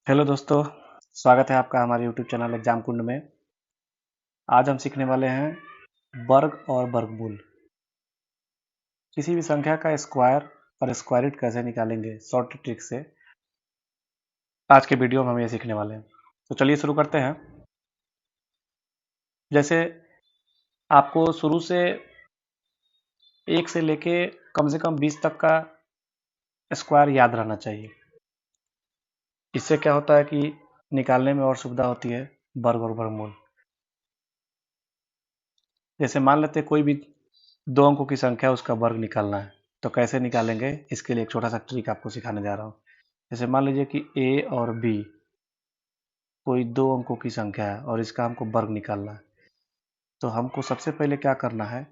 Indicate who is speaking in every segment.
Speaker 1: Hello दोस्तों, स्वागत है आपका हमारे यूट्यूब चैनल एग्जाम कुंड में। आज हम सीखने वाले हैं वर्ग और वर्गमूल। किसी भी संख्या का स्क्वायर और स्क्वायर रूट कैसे निकालेंगे शॉर्ट ट्रिक से, आज के वीडियो में हम ये सीखने वाले हैं। तो चलिए शुरू करते हैं। जैसे आपको शुरू से 1 से लेके कम से कम 20 तक का स्क्वायर याद रहना चाहिए। इससे क्या होता है कि निकालने में और सुविधा होती है वर्ग और वर्गमूल। जैसे मान लेते हैं कोई भी 2 अंकों की संख्या, उसका वर्ग निकालना है, तो कैसे निकालेंगे इसके लिए एक छोटा सा ट्रिक आपको सिखाने जा रहा हूँ। जैसे मान लीजिए कि ए और बी कोई 2 अंकों की संख्या है और इसका हमको वर्ग निकालना है। तो हमको सबसे पहले क्या करना है,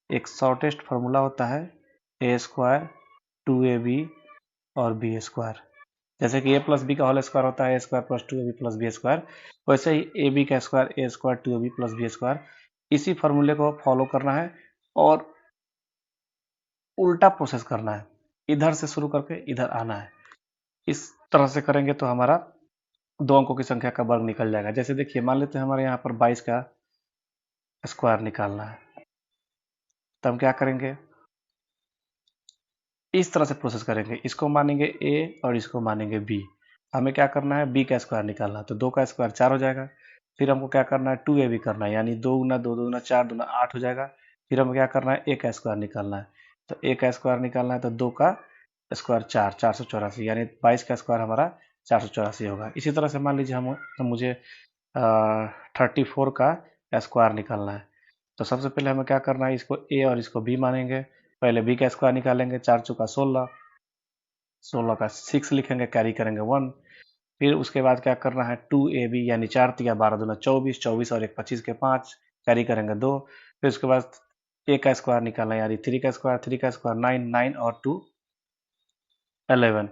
Speaker 1: एक शॉर्टेस्ट फार्मूला होता है ए स्क्वायर 2ab और बी स्क्वायर। जैसे कि ए प्लस बी का होल स्क्वायर होता है A square plus 2ab plus B square, वैसे ही ए बी का square A square 2ab plus B square. इसी फार्मूले को फॉलो करना है और उल्टा प्रोसेस करना है, इधर से शुरू करके इधर आना है। इस तरह से करेंगे तो हमारा 2 अंकों की संख्या का वर्ग निकल जाएगा। जैसे देखिए, मान लेते हैं हमारे यहाँ पर 22 का स्क्वायर निकालना है, तो हम क्या करेंगे, इस तरह से प्रोसेस करेंगे। इसको मानेंगे ए और इसको मानेंगे बी। हमें क्या करना है, बी का स्क्वायर निकालना है, तो 2 का स्क्वायर 4 हो जाएगा। फिर हमको क्या करना है, 2ab करना है, यानी 2 गुना 2 दूना 4 दूना 8 हो जाएगा। फिर हमें क्या करना है, ए का स्क्वायर निकालना है, तो ए का स्क्वायर निकालना है, तो 2 का स्क्वायर 4 484, यानी 22 का स्क्वायर हमारा 484 होगा। इसी तरह से मान लीजिए मुझे 34 का स्क्वायर निकालना है, तो सबसे पहले हमें क्या करना है, इसको ए और इसको बी मानेंगे। पहले बी का स्क्वायर निकालेंगे, 4 चौका 16, 16 का 6 लिखेंगे, कैरी करेंगे 1। फिर उसके बाद क्या करना है, 2ab यानी 4 तिया 12 दूना 24, 24 और 1 25 के 5, कैरी करेंगे 2। फिर उसके बाद ए का स्क्वायर निकालना है, यानी 3 का स्क्वायर, 3 का स्क्वायर 9, 9 और 2 11,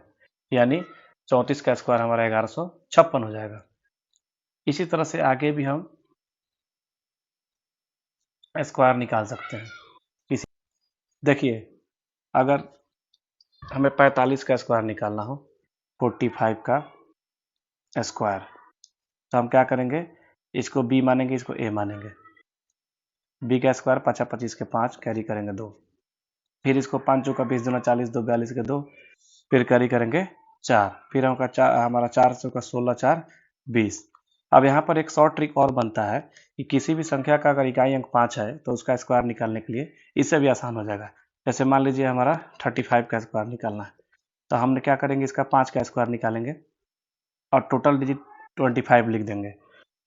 Speaker 1: यानी 34 का स्क्वायर हमारा 1156 हो जाएगा। इसी तरह से आगे भी हम स्क्वायर निकाल सकते हैं। इसी देखिए, अगर हमें 45 का स्क्वायर निकालना हो, 45 का स्क्वायर, तो हम क्या करेंगे, इसको बी मानेंगे, इसको ए मानेंगे। बी का स्क्वायर 50 25 के 5, कैरी करेंगे 2। फिर इसको 5 चौका 20 दूना 40, 2 42 के 2, फिर कैरी करेंगे 4। फिर हमारा 4 चौका 16, 4 20। अब यहाँ पर एक शॉर्ट ट्रिक और बनता है कि किसी भी संख्या का अगर इकाई अंक 5 है तो उसका स्क्वायर निकालने के लिए इससे भी आसान हो जाएगा। जैसे मान लीजिए हमारा 35 का स्क्वायर निकालना है, तो हमने क्या करेंगे, इसका 5 का स्क्वायर निकालेंगे और टोटल डिजिट 25 लिख देंगे।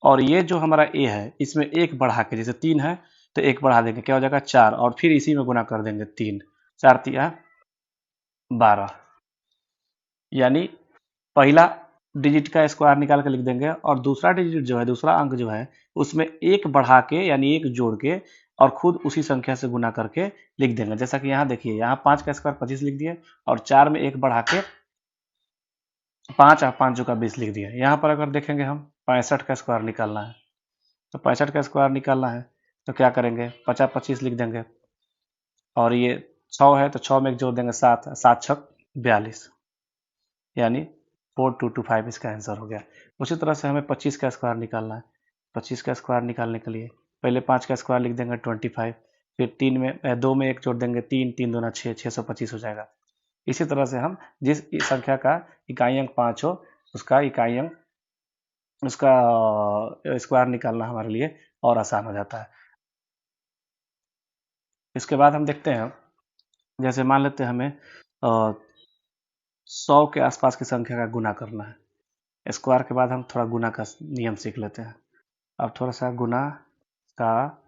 Speaker 1: और ये जो हमारा ए है, इसमें एक बढ़ा के, जैसे 3 है तो एक बढ़ा देंगे, क्या हो जाएगा 4, और फिर इसी में गुना कर देंगे 3, 4 तिया 12, यानी पहला डिजिट का स्क्वायर निकाल के लिख देंगे और दूसरा डिजिट जो है, दूसरा अंक जो है, उसमें एक बढ़ा के यानी एक जोड़ के और खुद उसी संख्या से गुना करके लिख देंगे। जैसा कि यहाँ देखिए, यहाँ 5 का स्क्वायर 25 लिख दिए और 4 में एक बढ़ा के 5 और 5 का 20 लिख दिया। यहाँ पर अगर देखेंगे हम 65 का स्क्वायर निकालना है, तो 65 का स्क्वायर निकालना है तो क्या करेंगे, 50 25 लिख देंगे और ये 6 है तो 6 में एक जोड़ देंगे 7, 7 छक 42, यानी 4225 इसका आंसर हो गया। उसी तरह से हमें 25 का स्क्वायर निकालना है। 25 का स्क्वायर निकालने के लिए पहले 5 का स्क्वायर लिख देंगे 25, फिर 2 में एक जोड़ देंगे 3, 3 दूना 6, 625 हो जाएगा। इसी तरह से हम जिस संख्या का इकाई अंक 5 हो, उसका इकाई अंक, उसका स्क्वायर निकालना हमारे लिए और आसान हो जाता है। इसके बाद हम देखते हैं, जैसे मान लेते हैं हमें 100 के आसपास की संख्या का गुना करना है। स्क्वायर के बाद हम थोड़ा गुना का नियम सीख लेते हैं। अब थोड़ा सा गुना का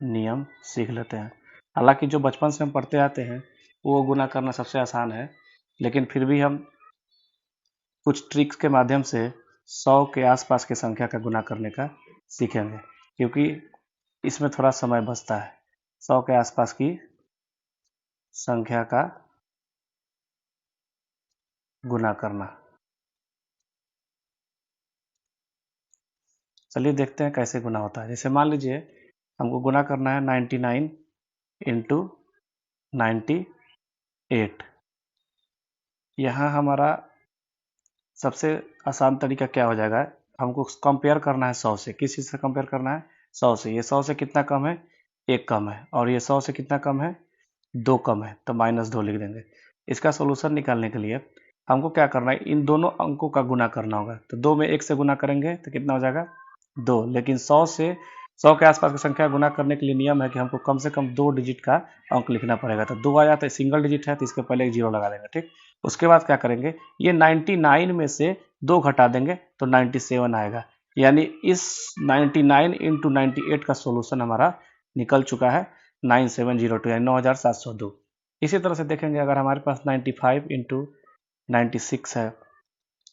Speaker 1: नियम सीख लेते हैं। हालांकि जो बचपन से हम पढ़ते आते हैं वो गुना करना सबसे आसान है, लेकिन फिर भी हम कुछ ट्रिक्स के माध्यम से 100 के आसपास की संख्या का गुना करने का सीखेंगे, क्योंकि इसमें थोड़ा समय बचता है। 100 के आसपास की संख्या का गुना करना, चलिए देखते हैं कैसे गुना होता है। जैसे मान लीजिए हमको गुना करना है 99 इंटू 98। यहाँ हमारा सबसे आसान तरीका क्या हो जाएगा, हमको कंपेयर करना है 100 से। किस चीज़ से कंपेयर करना है? 100 से। ये 100 से कितना कम है? 1 कम है। और ये 100 से कितना कम है? 2 कम है, तो -2 लिख देंगे। इसका सोल्यूशन निकालने के लिए हमको क्या करना है, इन दोनों अंकों का गुना करना होगा। तो 2 में 1 से गुना करेंगे तो कितना हो जाएगा? 2। लेकिन 100 के आसपास की संख्या गुना करने के लिए नियम है कि हमको कम से कम 2 डिजिट का अंक लिखना पड़ेगा। तो 2 आया तो सिंगल डिजिट है, तो इसके पहले एक जीरो लगा देंगे। ठीक, उसके बाद क्या करेंगे, ये 99 में से 2 घटा देंगे तो 97 आएगा। यानी इस 99 इंटू 98 का सोल्यूशन हमारा निकल चुका है 9702, यानी 9702। इसी तरह से देखेंगे, अगर हमारे पास 95 इंटू 96 है,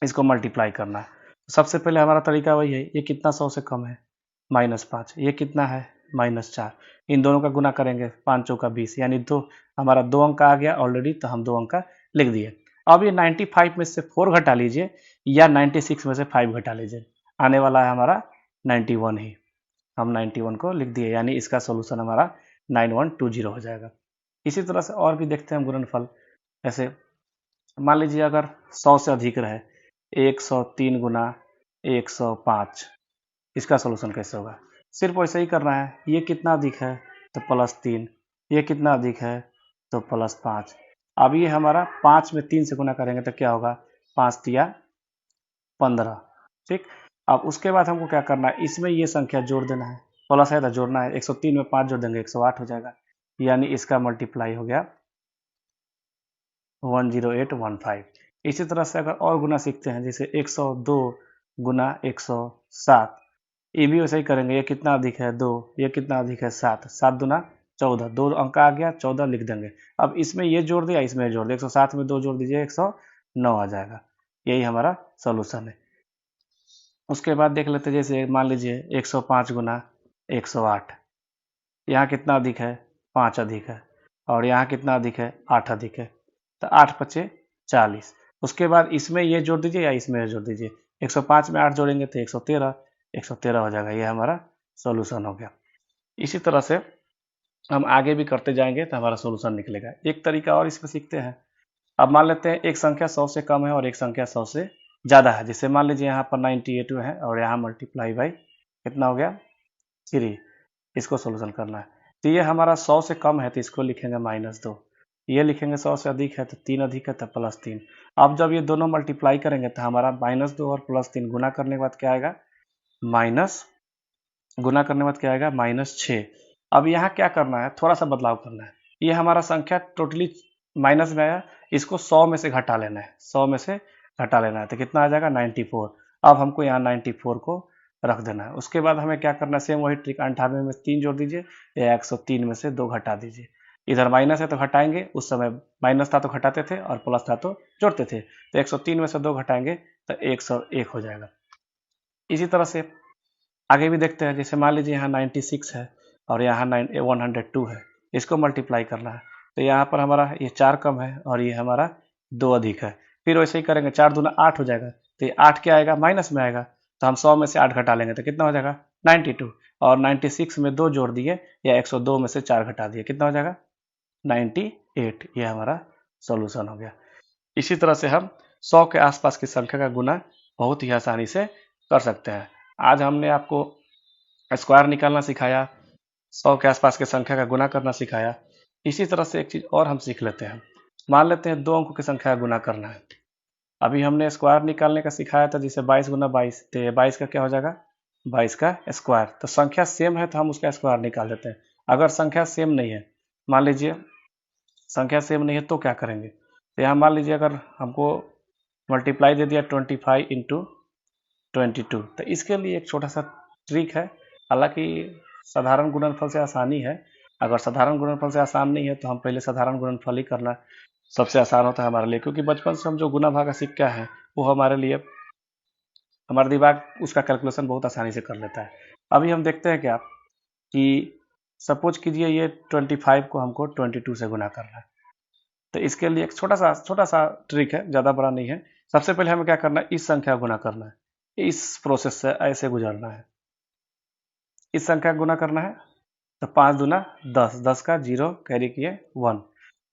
Speaker 1: इसको मल्टीप्लाई करना है। सबसे पहले हमारा तरीका वही है, ये कितना 100 से कम है? -5। ये कितना है? -4। इन दोनों का गुना करेंगे, 5 चौका 20, यानी हमारा 2 अंक आ गया ऑलरेडी, तो हम 2 अंक लिख दिए। अब ये 95 में से 4 घटा लीजिए या 96 में से 5 घटा लीजिए, आने वाला है हमारा 91 ही। हम 91 को लिख दिए, यानी इसका सोल्यूशन हमारा 9120 हो जाएगा। इसी तरह से और भी देखते हैं गुणनफल। ऐसे मान लीजिए अगर 100 से अधिक रहे, 103 गुना 105, इसका सोल्यूशन कैसे होगा? सिर्फ वैसे ही करना है। ये कितना अधिक है? तो +3। ये कितना अधिक है? तो +5। अब ये हमारा 5 में 3 से गुना करेंगे तो क्या होगा? 5 तिया 15। ठीक, अब उसके बाद हमको क्या करना है, इसमें ये संख्या जोड़ देना है। प्लस है तो जोड़ना है। 103 में 5 जोड़ देंगे 108 हो जाएगा, यानी इसका मल्टीप्लाई हो गया 10815। इसी तरह से अगर और गुना सीखते हैं, जैसे 102 गुना 107, ये भी वैसे ही करेंगे। ये कितना अधिक है? 2। ये कितना अधिक है? 7। 7 दूना 14, 2 अंक आ गया, 14 लिख देंगे। अब इसमें ये जोड़ दिया, इसमें जोड़ दिया, 107 में 2 जोड़ दीजिए, 109 आ जाएगा। यही हमारा सोल्यूशन है। उसके बाद देख लेते हैं, जैसे मान लीजिए 105 गुना 108, यहाँ कितना अधिक है? 5 अधिक है। और यहाँ कितना अधिक है? 8 अधिक है। तो 8 पचे 40। उसके बाद इसमें ये जोड़ दीजिए या इसमें जोड़ दीजिए, 105 में 8 जोड़ेंगे तो 113, 113 हो जाएगा। ये हमारा सोल्यूशन हो गया। इसी तरह से हम आगे भी करते जाएंगे तो हमारा सोल्यूशन निकलेगा। एक तरीका और इसमें सीखते हैं। अब मान लेते हैं एक संख्या 100 से कम है और एक संख्या 100 से ज़्यादा है। जैसे मान लीजिए यहाँ पर 98 है और यहाँ मल्टीप्लाई बाई कितना हो गया? 3। इसको सोल्यूशन करना है। तो ये हमारा 100 से कम है तो इसको लिखेंगे -2। ये लिखेंगे 100 से अधिक है तो 3 अधिक है तो +3। अब जब ये दोनों मल्टीप्लाई करेंगे तो हमारा -2 और +3 गुना करने के बाद क्या आएगा? माइनस गुना करने के बाद क्या आएगा? -6। अब यहाँ क्या करना है, थोड़ा सा बदलाव करना है। ये हमारा संख्या टोटली माइनस में आया, इसको 100 में से घटा लेना है। 100 में से घटा लेना है तो कितना आ जाएगा? 94। अब हमको यहाँ 94 को रख देना है। उसके बाद हमें क्या करना है, सेम वही ट्रिक, 98 में 3 जोड़ दीजिए या 103 में से 2 घटा दीजिए। इधर माइनस है तो घटाएंगे, उस समय माइनस था तो घटाते थे और प्लस था तो जोड़ते थे। तो 103 में से 2 घटाएंगे तो 101 हो जाएगा। इसी तरह से आगे भी देखते हैं। जैसे मान लीजिए यहाँ 96 है और यहाँ 102 है, इसको मल्टीप्लाई करना है। तो यहाँ पर हमारा ये 4 कम है और ये हमारा 2 अधिक है। फिर वैसे ही करेंगे, 4 दूना 8 हो जाएगा। तो ये 8 क्या आएगा? माइनस में आएगा। तो हम 100 में से 8 घटा लेंगे तो कितना हो जाएगा? 92। और 96 में 2 जोड़ दिए या 102 में से 4 घटा दिए, कितना हो जाएगा? 98। ये हमारा सोल्यूशन हो गया। इसी तरह से हम 100 के आसपास की संख्या का गुना बहुत ही आसानी से कर सकते हैं। आज हमने आपको स्क्वायर निकालना सिखाया, 100 के आसपास की संख्या का गुना करना सिखाया। इसी तरह से एक चीज़ और हम सीख लेते हैं। मान लेते हैं 2 अंकों की संख्या का गुना करना है। अभी हमने स्क्वायर निकालने का सिखाया था, जैसे 22 गुना 22, तो 22 का क्या हो जाएगा? 22 का स्क्वायर। तो संख्या सेम है तो हम उसका स्क्वायर निकाल देते हैं। अगर संख्या सेम नहीं है, मान लीजिए संख्या सेम नहीं है तो क्या करेंगे? तो यहाँ मान लीजिए अगर हमको मल्टीप्लाई दे दिया 25 इंटू 22, तो इसके लिए एक छोटा सा ट्रिक है। हालांकि साधारण गुणनफल से आसानी है। अगर साधारण गुणनफल से आसान नहीं है तो हम पहले साधारण गुणनफल ही करना सबसे आसान होता है हमारे लिए, क्योंकि बचपन से हम जो गुना भागा सीख के हैं वो हमारे लिए, हमारा दिमाग उसका कैलकुलेशन बहुत आसानी से कर लेता है। अभी हम देखते हैं क्या कि सपोज कीजिए ये 25 को हमको 22 से गुना करना है। तो इसके लिए एक छोटा सा ट्रिक है, ज़्यादा बड़ा नहीं है। सबसे पहले हमें क्या करना है, इस संख्या को गुना करना है। इस प्रोसेस से ऐसे गुजरना है। इस संख्या को गुना करना है तो 5 दूना 10, 10 का 0 कैरी किए 1।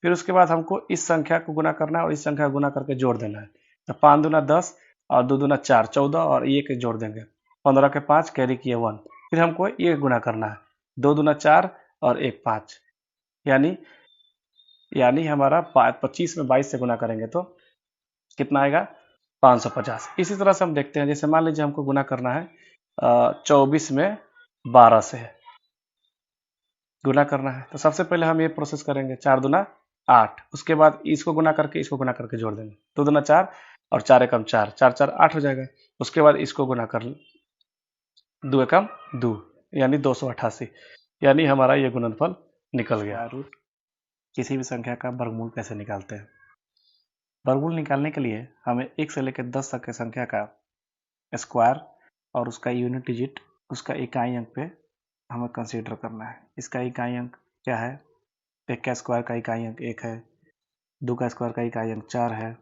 Speaker 1: फिर उसके बाद हमको इस संख्या को गुना करना है और इस संख्या को गुना करके जोड़ देना है। तो 5 दूना 10, और 2 दूना 4, 14 और ये के जोड़ देंगे, 15 के 5 कैरी किए 1। फिर हमको ये गुना करना है, 2 दूना 4 और 1 5, यानी हमारा 25 में 22 से गुना करेंगे तो कितना आएगा, 550। इसी तरह से हम देखते हैं, जैसे मान लीजिए हमको गुना करना है 24 में 12 से गुना करना है, तो सबसे पहले हम ये प्रोसेस करेंगे, 4 दूना 8, उसके बाद इसको गुना करके जोड़ देंगे, 2 दूना 4 और 4 एकम 4, 4 4 8 हो जाएगा। उसके बाद इसको गुना कर 2 एकम 2, यानी 288, यानी हमारा ये गुणनफल निकल गया। रूट किसी भी संख्या का वर्गमूल कैसे निकालते हैं? वर्गमूल निकालने के लिए हमें 1 से लेकर 10 तक की संख्या का स्क्वायर और उसका यूनिट डिजिट, उसका इकाई अंक पे हमें कंसीडर करना है। इसका इकाई अंक क्या है? 1 का स्क्वायर का इकाई अंक 1 है, 2 का स्क्वायर का इकाई अंक 4 है,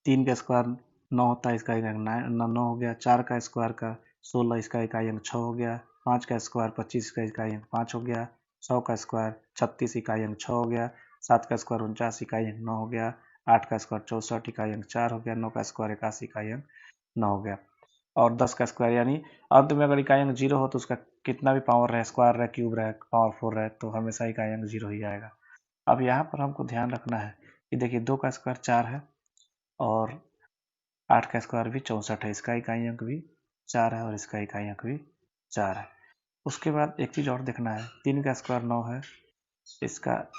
Speaker 1: 3 का स्क्वायर 9 होता है, इसका इकाई अंक 9 हो गया, 4 का स्क्वायर का 16, इसका इकाई अंक 6 हो गया, 5 का स्क्वायर 25, इसका इकाई अंक 5 हो गया, 100 का स्क्वायर 36, इकाई अंक 6 हो गया, 7 का स्क्वायर 49, इकाई अंक 9 हो गया, 8 का स्क्वायर 64, इकाई अंक 4 हो गया, 9 का स्क्वायर 81, इकाई अंक 9 हो गया, और 10 का स्क्वायर, यानी अंत में अगर इकाई अंक 0 हो तो उसका कितना भी पावर रहे, स्क्वायर रहे, क्यूब रहे, पावर 4 रहे, तो हमेशा इकाई अंक 0 ही आएगा। अब यहाँ पर हमको ध्यान रखना है कि देखिए 2 का स्क्वायर 4 है और 8 का स्क्वायर भी 64 है, इसका इकाई अंक भी 4 है और इसका इकाई अंक भी 4 है। उसके बाद एक चीज़ और देखना है, 3 का स्क्वायर 9 है, इसका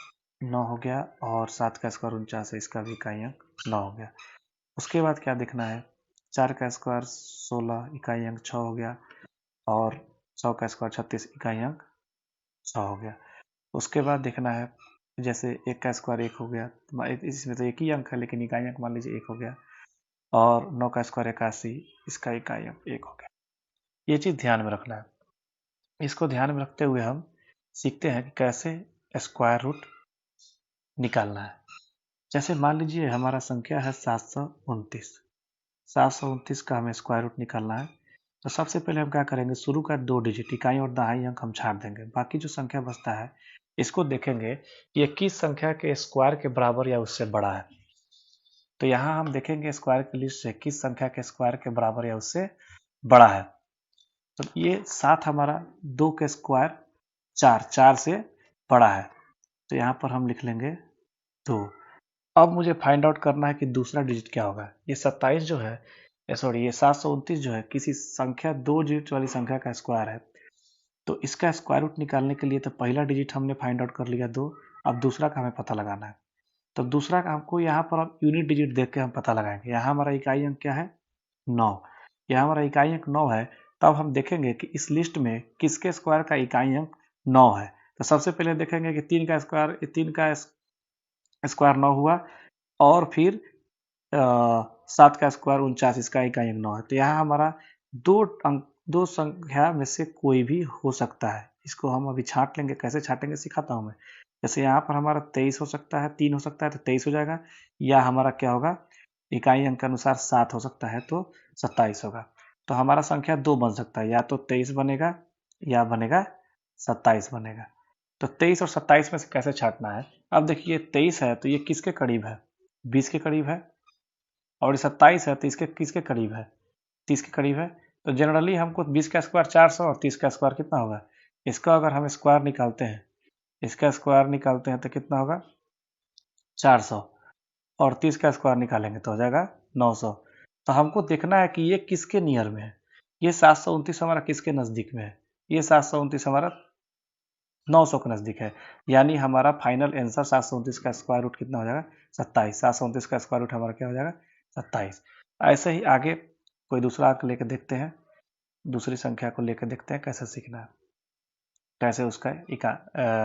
Speaker 1: 9 हो गया, और 7 का स्क्वायर 49 है, इसका भी इकाई अंक 9 हो गया। उसके बाद क्या देखना है, 4 का स्क्वायर 16, इकाई अंक 6 हो गया, और 100 का स्क्वायर 36, इकाई अंक 6 हो गया। उसके बाद देखना है, जैसे 1 का स्क्वायर 1 हो गया, इसमें तो एक ही अंक है लेकिन इकाई अंक मान लीजिए 1 हो गया, और 9 का स्क्वायर 81, इसका इकाई अंक 1 हो गया। ये चीज़ ध्यान में रखना है। इसको ध्यान में रखते हुए हम सीखते हैं कि कैसे स्क्वायर रूट निकालना है। जैसे मान लीजिए हमारा संख्या है 729, 729 का हमें स्क्वायर रूट निकालना है। तो सबसे पहले हम क्या करेंगे, शुरू का 2 डिजिट इकाई और दहाई अंक हम छाट देंगे, बाकी जो संख्या बचता है इसको देखेंगे ये किस संख्या के स्क्वायर के बराबर या उससे बड़ा है। तो यहाँ हम देखेंगे स्क्वायर की लिस्ट से किस संख्या के स्क्वायर के बराबर या उससे बड़ा है। तो ये 7 हमारा 2 के स्क्वायर 4 से बड़ा है, तो यहाँ पर हम लिख लेंगे 2। अब मुझे फाइंड आउट करना है कि दूसरा डिजिट क्या होगा। ये 27 जो है, सॉरी ये 729 जो है किसी संख्या 2 डिजिट वाली संख्या का स्क्वायर है, तो इसका स्क्वायर रूट निकालने के लिए तो पहला डिजिट हमने फाइंड आउट कर लिया 2, अब दूसरा का हमें पता लगाना है। तो दूसरा का हमको यहाँ पर अब यूनिट डिजिट देख के हम पता लगाएंगे। यहाँ हमारा इकाई अंक क्या है, 9, यहाँ हमारा इकाई अंक 9 है। तब हम देखेंगे कि इस लिस्ट में किसके स्क्वायर का इकाई अंक 9 है। तो सबसे पहले देखेंगे कि 3 का स्क्वायर 9 हुआ, और फिर 7 का स्क्वायर 49, इसका इकाई अंक 9 है। तो यहाँ हमारा दो संख्या में से कोई भी हो सकता है। इसको हम अभी छांट लेंगे, कैसे छाटेंगे सिखाता हूँ मैं। जैसे यहाँ पर हमारा 23 हो सकता है, 3 हो सकता है तो 23 हो जाएगा, या हमारा क्या होगा, इकाई अंक के अनुसार 7 हो सकता है तो 27 होगा। तो हमारा संख्या 2 बन सकता है, या तो 23 बनेगा या बनेगा 27 बनेगा। तो 23 और 27 में से कैसे छांटना है, अब देखिए 23 है तो ये किसके करीब है, 20 के करीब है, और 27 है तो इसके किसके करीब है, 30 के करीब है। तो जनरली हमको 20 का स्क्वायर 400 और 30 का स्क्वायर कितना होगा, इसका अगर हम स्क्वायर निकालते हैं, इसका स्क्वायर निकालते हैं तो कितना होगा 400, और 30 का स्क्वायर निकालेंगे तो हो जाएगा 900। तो हमको देखना है कि ये किसके नियर में है, ये 729 हमारा किसके नज़दीक में है, ये 729 हमारा 900 के नज़दीक है, यानी हमारा फाइनल आंसर 729 का स्क्वायर रूट कितना हो जाएगा 27। 729 का स्क्वायर रूट हमारा क्या हो जाएगा 27। ऐसे ही आगे कोई दूसरा अंक लेकर देखते हैं, दूसरी संख्या को लेकर देखते हैं कैसे सीखना है, कैसे उसका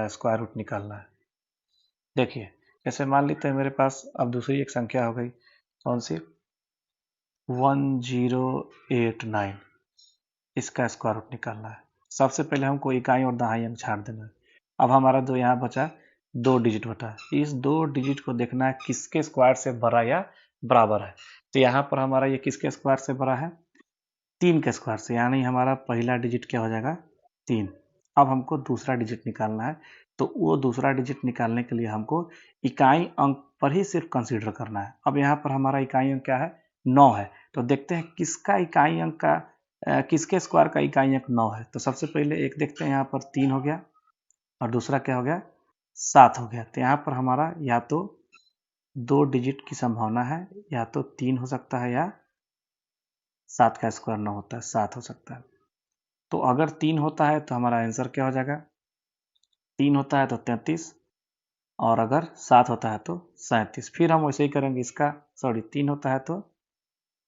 Speaker 1: स्क्वायर रूट निकालना है। देखिए जैसे मान लेते हैं मेरे पास अब दूसरी एक संख्या हो गई, कौन सी, 1089, इसका स्क्वायर रूट निकालना है। सबसे पहले हमको इकाई और दहाई अंक छाट देना है। अब हमारा जो यहाँ बचा 2 डिजिट बटा, इस 2 डिजिट को देखना है किसके स्क्वायर से बड़ा या बराबर है। तो यहाँ पर हमारा ये किसके स्क्वायर से बड़ा है, 3 के स्क्वायर से, यानी हमारा पहला डिजिट क्या हो जाएगा 3। अब हमको दूसरा डिजिट निकालना है, तो वो दूसरा डिजिट निकालने के लिए हमको इकाई अंक पर ही सिर्फ कंसीडर करना है। अब यहाँ पर हमारा इकाई अंक क्या है 9 है। तो देखते हैं किसका इकाई अंक का किसके स्क्वायर का इकाई अंक 9 है। तो सबसे पहले एक देखते हैं, यहाँ पर 3 हो गया और दूसरा क्या हो गया 7 हो गया। तो यहाँ पर हमारा या तो 2 डिजिट की संभावना है, या तो 3 हो सकता है या 7 का स्क्वायर 9 होता है, 7 हो सकता है। तो अगर 3 होता है तो हमारा आंसर क्या हो जाएगा, 3 होता है तो 33 और अगर 7 होता है तो 37। फिर हम वैसे ही करेंगे, इसका 3 होता है तो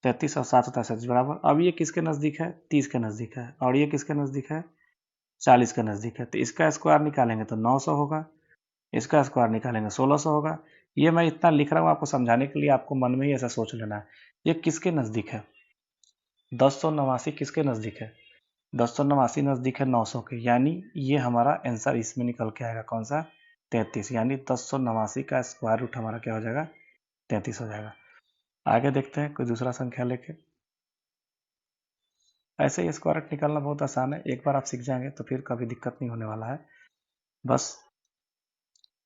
Speaker 1: 33 और 7 होता है 37 बराबर। अब ये किसके नज़दीक है, 30 के नज़दीक है, और ये किसके नज़दीक है, 40 के नज़दीक है। तो इसका स्क्वायर निकालेंगे तो 900 होगा, इसका स्क्वायर निकालेंगे 1600 होगा। ये मैं इतना लिख रहा हूँ आपको समझाने के लिए, आपको मन में ही ऐसा सोच लेना है। ये किसके नज़दीक है, 1089 किसके नज़दीक है, 1089 नज़दीक है 900 के, यानी ये हमारा आंसर इसमें निकल के आएगा कौन सा, 33। यानी 1089 का स्क्वायर रूट हमारा क्या हो जाएगा, 33 हो जाएगा। आगे देखते हैं कोई दूसरा संख्या लेके। ऐसे ही स्क्वायर रूट निकालना बहुत आसान है, एक बार आप सीख जाएंगे तो फिर कभी दिक्कत नहीं होने वाला है। बस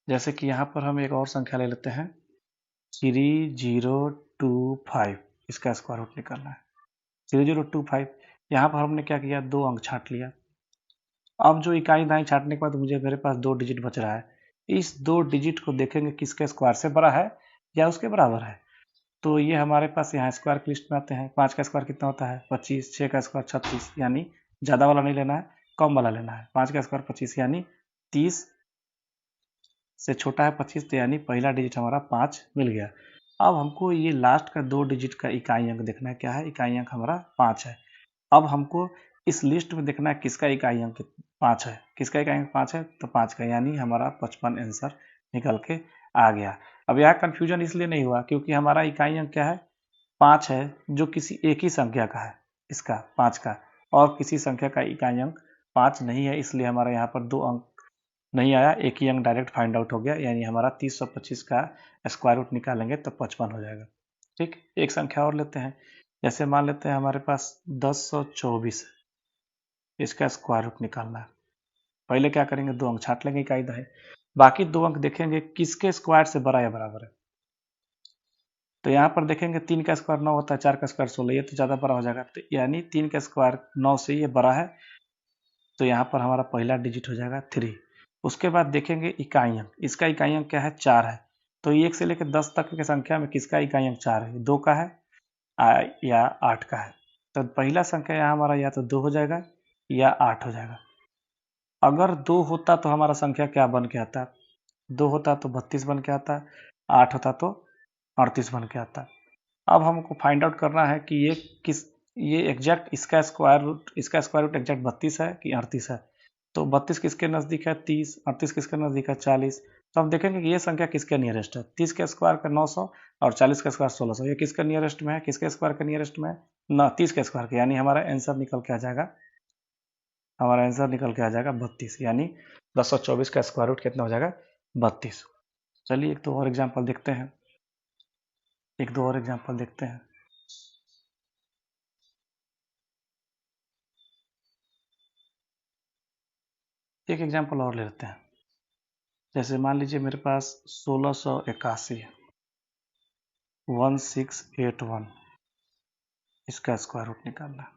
Speaker 1: जैसे कि यहाँ पर हम एक और संख्या ले लेते हैं 3025, इसका स्क्वायर रूट निकालना है 3025। यहाँ पर हमने क्या किया, 2 अंक छांट लिया। अब जो इकाई दाई छांटने के बाद मुझे मेरे पास 2 डिजिट बच रहा है, इस 2 डिजिट को देखेंगे किसके स्क्वायर से बड़ा है या उसके बराबर है। तो ये हमारे पास यहाँ स्क्वायर की लिस्ट में आते हैं। 5 का स्क्वायर कितना होता है 25, 6 का स्क्वायर 36, यानी ज़्यादा वाला नहीं लेना है, कम वाला लेना है। 5 का स्क्वायर 25 यानी 30 से छोटा है 25, तो यानी पहला डिजिट हमारा 5 मिल गया। अब हमको ये लास्ट का 2 डिजिट का इकाई अंक देखना है, क्या है, इकाई अंक हमारा 5 है। अब हमको इस लिस्ट में देखना है किसका इकाई अंक 5 है, किसका इकाई अंक 5 है, तो 5 का, यानी हमारा 55 आंसर निकल के आ गया। अब यहाँ कंफ्यूजन इसलिए नहीं हुआ क्योंकि हमारा इकाई अंक क्या है, 5 है, जो किसी एक ही संख्या का है, इसका 5 का, और किसी संख्या का इकाई अंक 5 नहीं है, इसलिए हमारा यहाँ पर 2 अंक नहीं आया, एक ही अंक डायरेक्ट फाइंड आउट हो गया। यानी हमारा 325 का स्क्वायर रूट निकालेंगे तो 55 हो जाएगा। ठीक, एक संख्या और लेते हैं, जैसे मान लेते हैं हमारे पास 1024, इसका स्क्वायर रूट निकालना है। पहले क्या करेंगे, 2 अंक छांट लेंगे इकाई दाएं, बाकी 2 अंक देखेंगे किसके स्क्वायर से बड़ा या बराबर है। तो यहाँ पर देखेंगे 3 का स्क्वायर 9 होता है, 4 का स्क्वायर 16, ये तो ज़्यादा बड़ा हो जाएगा, तो यानी 3 का स्क्वायर 9 से ये बड़ा है, तो यहाँ पर हमारा पहला डिजिट हो जाएगा 3। उसके बाद देखेंगे इकाई अंक, इसका इकाई अंक क्या है, 4 है। तो 1 से लेकर 10 तक की संख्या में किसका इकाई अंक 4 है, 2 का है या 8 का है। तो पहला संख्या यहाँ हमारा या तो 2 हो जाएगा या 8 हो जाएगा। अगर 2 होता तो हमारा संख्या क्या बन के आता, 2 होता तो 32 बन के आता, 8 होता तो 38 बन के आता। अब हमको फाइंड आउट करना है कि ये एग्जैक्ट इसका स्क्वायर रूट एग्जैक्ट 32 है कि 38 है। तो 32 किसके नज़दीक है 30, 38 किसके नज़दीक है 40। तो हम देखेंगे कि ये संख्या किसके नियरेस्ट है, 30 के स्क्वायर का 900 और 40 का स्क्वायर 1600, ये किसके नियरेस्ट में है, किसके स्क्वायर के नियरेस्ट में है ना, 30 के स्क्वायर के, यानी हमारा आंसर निकल के आ जाएगा, हमारा आंसर निकल के आ जाएगा 32। यानी 1024 का स्क्वायर रूट कितना हो जाएगा, 32। चलिए एक दो और एग्जाम्पल देखते हैं, एक एग्जाम्पल और ले लेते हैं। जैसे मान लीजिए मेरे पास 1681 है, 1681, इसका स्क्वायर रूट निकालना है।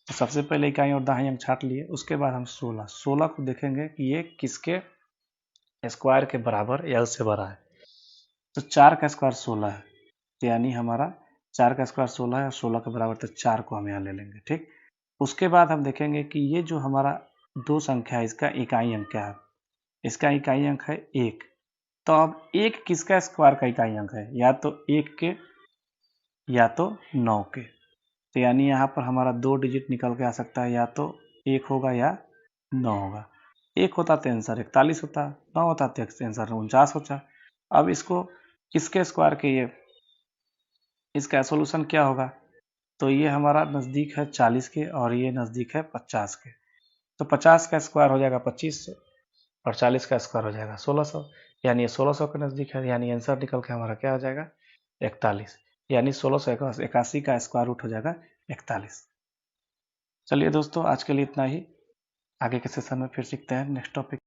Speaker 1: तो सबसे पहले इकाई और दाहिने अंक छाट लिए, उसके बाद हम 16 को देखेंगे कि ये किसके स्क्वायर के बराबर या उससे बड़ा है। तो 4 का स्क्वायर 16 है, तो यानी हमारा 4 का स्क्वायर 16 है और 16 के बराबर, तो 4 को हम यहाँ ले लेंगे। ठीक, उसके बाद हम देखेंगे कि ये जो हमारा 2 संख्या है, इसका इकाई अंक क्या है, इसका इकाई अंक है 1। तो अब 1 किसका स्क्वायर का इकाई अंक है, या तो 1 के या तो 9 के। तो यानी यहाँ पर हमारा 2 डिजिट निकल के आ सकता है, या तो 1 होगा या 9 होगा। 1 होता तो आंसर 41 होता, 9 होता तो आंसर 49 होता। अब इसको किसके स्क्वायर के, ये इसका सोल्यूशन क्या होगा, तो ये हमारा नज़दीक है 40 के और ये नज़दीक है 50 के। तो 50 का स्क्वायर हो जाएगा 2500 और 40 का स्क्वायर हो जाएगा 1600, यानी ये 1600 के नज़दीक है, यानी आंसर निकल के हमारा क्या हो जाएगा 41, यानी 1681 का स्क्वायर रूट हो जाएगा 41। चलिए दोस्तों, आज के लिए इतना ही, आगे के सेशन में फिर सीखते हैं नेक्स्ट टॉपिक।